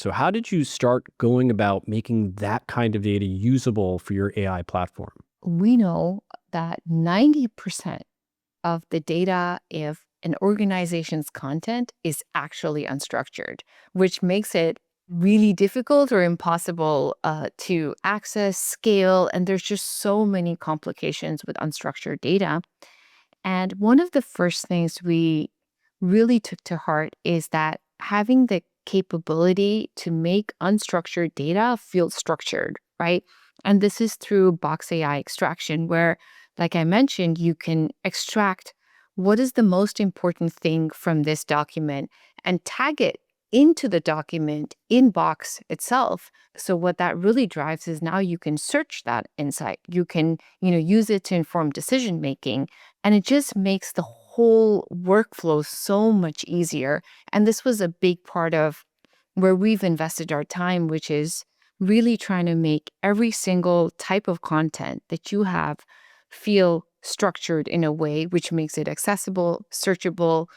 So how did you start going about making that kind of data usable for your AI platform? We know that 90% of the data of an organization's content is actually unstructured, which makes it really difficult or impossible to access, scale, and there's just so many complications with unstructured data. And one of the first things we really took to heart is that having the capability to make unstructured data feel structured, right? And this is through Box AI extraction, where, like I mentioned, you can extract what is the most important thing from this document and tag it into the document in Box itself. So what that really drives is now you can search that insight. You can, use it to inform decision making, and it just makes the whole workflow so much easier. And this was a big part of where we've invested our time, which is really trying to make every single type of content that you have feel structured in a way which makes it accessible, searchable,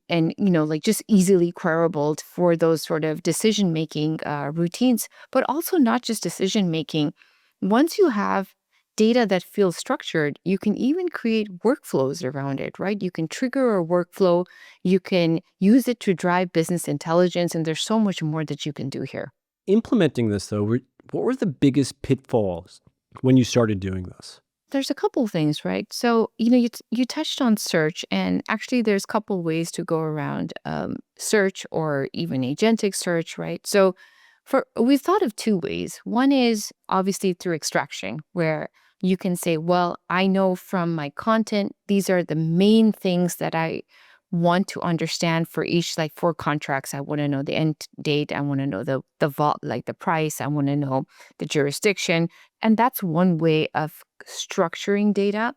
and like just easily queryable for those sort of decision making routines, but also not just decision making. Once you have data that feels structured, you can even create workflows around it, right? You can trigger a workflow, you can use it to drive business intelligence, and there's so much more that you can do here. Implementing this, though, what were the biggest pitfalls when you started doing this? There's a couple things, right? So, you touched on search, and actually, there's a couple ways to go around search or even agentic search, right? So, we've thought of two ways. One is obviously through extraction, where you can say, well, I know from my content, these are the main things that I want to understand for each, like for contracts. I want to know the end date. I want to know the vault, like the price. I want to know the jurisdiction. And that's one way of structuring data.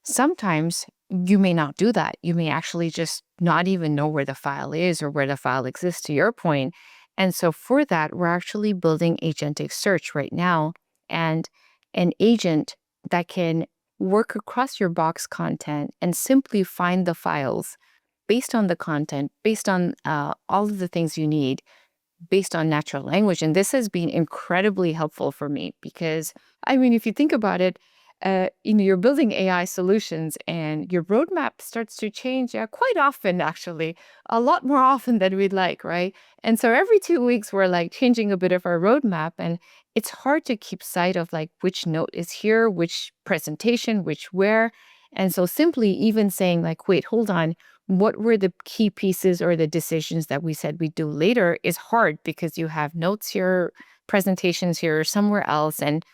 Sometimes you may not do that. You may actually just not even know where the file is or where the file exists, to your point. And so for that, we're actually building agentic search right now, and an agent that can work across your box content and simply find the files based on the content, based on all of the things you need, based on natural language. And this has been incredibly helpful for me because, I mean, if you think about it, you're building AI solutions and your roadmap starts to change quite often, actually, a lot more often than we'd like, right? And so every 2 weeks, we're like changing a bit of our roadmap. And it's hard to keep sight of like which note is here, which presentation, which where. And so simply even saying like, wait, hold on, what were the key pieces or the decisions that we said we'd do later is hard because you have notes here, presentations here, or somewhere else. And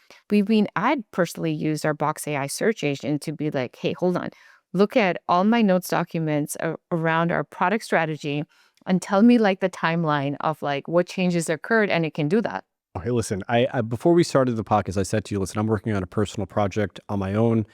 I'd personally used our Box AI search agent to be like, hey, hold on, look at all my notes documents around our product strategy and tell me like the timeline of like what changes occurred. And it can do that. Okay, listen, I before we started the podcast, I said to you, listen, I'm working on a personal project on my own,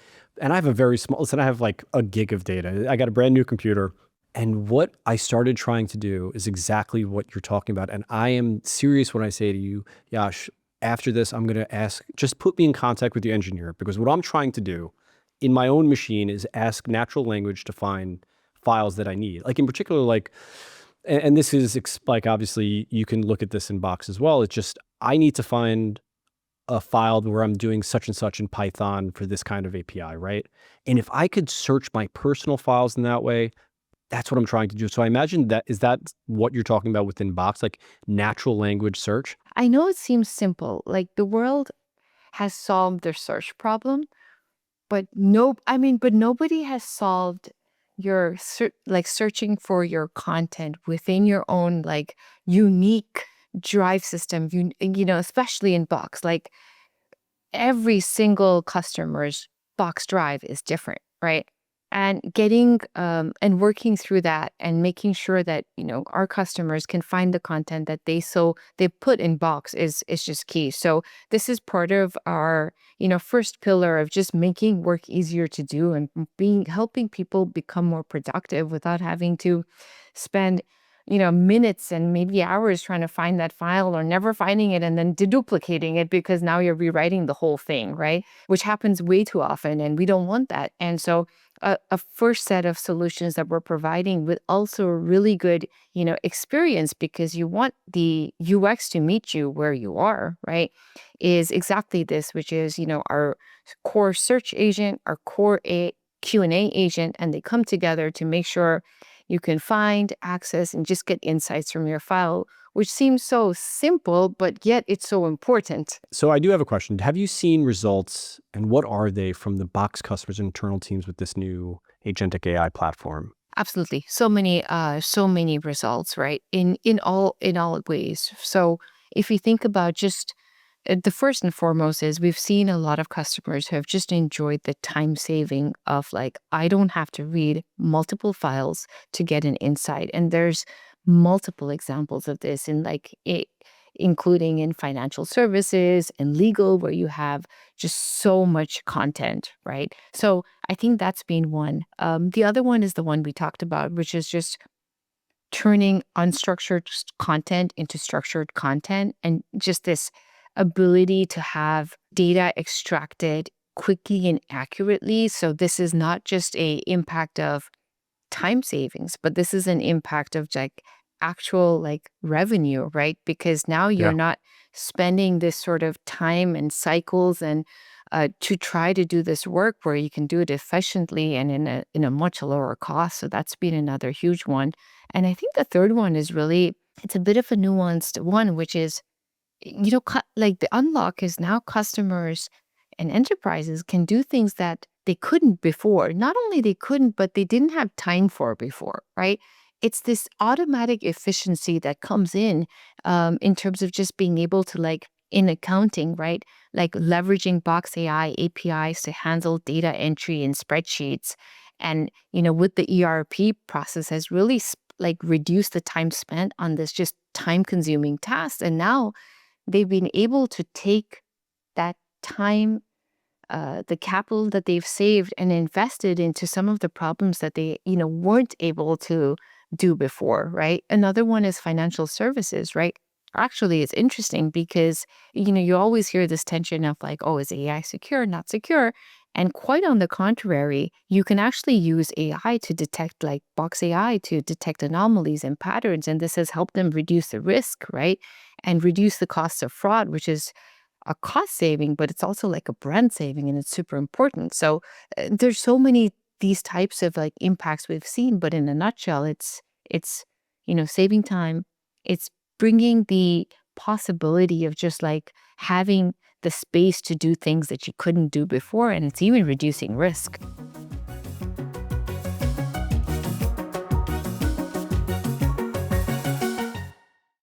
and I have a very small, listen, I have like a gig of data. I got a brand new computer. And what I started trying to do is exactly what you're talking about. And I am serious when I say to you, Yash, after this, I'm going to ask, just put me in contact with the engineer, because what I'm trying to do in my own machine is ask natural language to find files that I need. Like in particular, like, and this is like, obviously you can look at this in Box as well. It's just, I need to find a file where I'm doing such and such in Python for this kind of API, right? And if I could search my personal files in that way, that's what I'm trying to do. So I imagine that what you're talking about within Box, like natural language search? I know it seems simple, like the world has solved their search problem, but but nobody has solved your like searching for your content within your own like unique drive system. Especially in Box, like every single customer's Box drive is different, right? And getting and working through that and making sure that our customers can find the content that they put in Box is just key. So this is part of our first pillar of just making work easier to do and being helping people become more productive without having to spend minutes and maybe hours trying to find that file or never finding it and then deduplicating it because now you're rewriting the whole thing, right? Which happens way too often, and we don't want that. And so a first set of solutions that we're providing with also a really good, experience, because you want the UX to meet you where you are, right? Is exactly this, which is, our core search agent, our core Q&A agent, and they come together to make sure you can find, access, and just get insights from your file, which seems so simple, but yet it's so important. So I do have a question. Have you seen results, and what are they from the Box customers and internal teams with this new agentic AI platform? Absolutely. So many results, right? In all ways. So if you think about just the first and foremost is we've seen a lot of customers who have just enjoyed the time saving of, like, I don't have to read multiple files to get an insight. And there's multiple examples of this in, like, including in financial services and legal, where you have just so much content, right? So I think that's been one. The other one is the one we talked about, which is just turning unstructured content into structured content, and just this ability to have data extracted quickly and accurately. So this is not just a impact of time savings, but this is an impact of, like, actual, like, revenue, right? Because now you're Yeah. not spending this sort of time and cycles and to try to do this work where you can do it efficiently and in a much lower cost. So that's been another huge one. And I think the third one is really, it's a bit of a nuanced one, which is, like, the unlock is now customers and enterprises can do things that they couldn't before. Not only they couldn't, but they didn't have time for before, right? It's this automatic efficiency that comes in terms of just being able to, like, in accounting, right? Like leveraging Box AI APIs to handle data entry in spreadsheets. And, with the ERP process has really like reduced the time spent on this just time consuming task. And now they've been able to take that time, the capital that they've saved, and invested into some of the problems that they, weren't able to do before, right? Another one is financial services, right? Actually, it's interesting because, you always hear this tension of, like, oh, is AI secure, not secure? And quite on the contrary, you can actually use AI to detect, like Box AI, to detect anomalies and patterns. And this has helped them reduce the risk, right? And reduce the cost of fraud, which is a cost saving, but it's also like a brand saving, and it's super important. So there's so many these types of, like, impacts we've seen, but in a nutshell, it's saving time. It's bringing the possibility of just, like, having the space to do things that you couldn't do before, and it's even reducing risk.